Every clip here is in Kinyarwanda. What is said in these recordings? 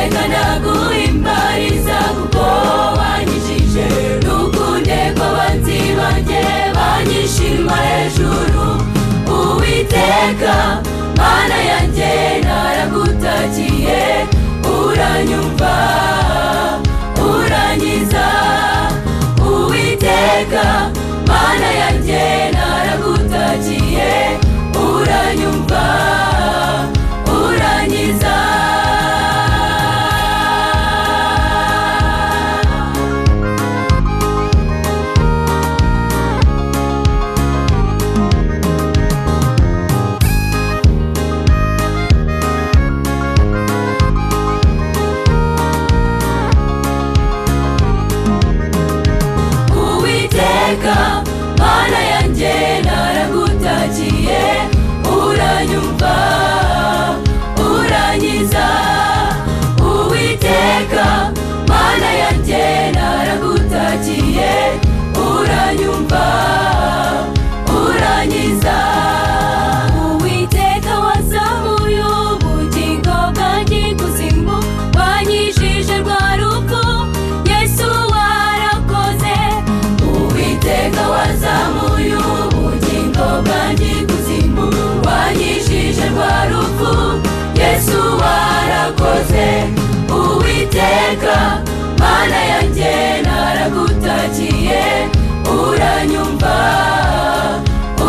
Uwiteka ndaguhimbariza kuko wanyijije, nukunde kw'abanzi banjye banyishima hejuru. Uwiteka Mana yanjye naragutakiye, uranyumva uranyiza. Uwiteka Mana yanjye naragutakiye, uranyumva uranyiza. Uwiteka Mana yanjye naragutakiye, uranyumva uranyiza. Uwiteka Mana yanjye naragutakiye, uranyumva uranyiza. Uwiteka wazamuye ubugingo bwanjye ikuzimu, wanyijije rwa rupfu, Yesu warakoze. Uwiteka wazamuye ubugingo bwanjye ikuzimu, wanyijije rwa rupfu, Yesu warakoze. Uwiteka Mana yanjye naragutakiye, uranyumva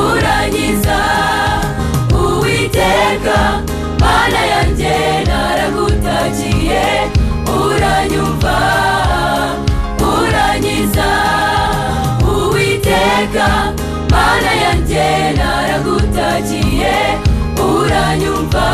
uranyiza. Uwiteka Mana yanjye naragutakiye, uranyumva uranyiza. Uwiteka Mana yanjye naragutakiye, uranyumva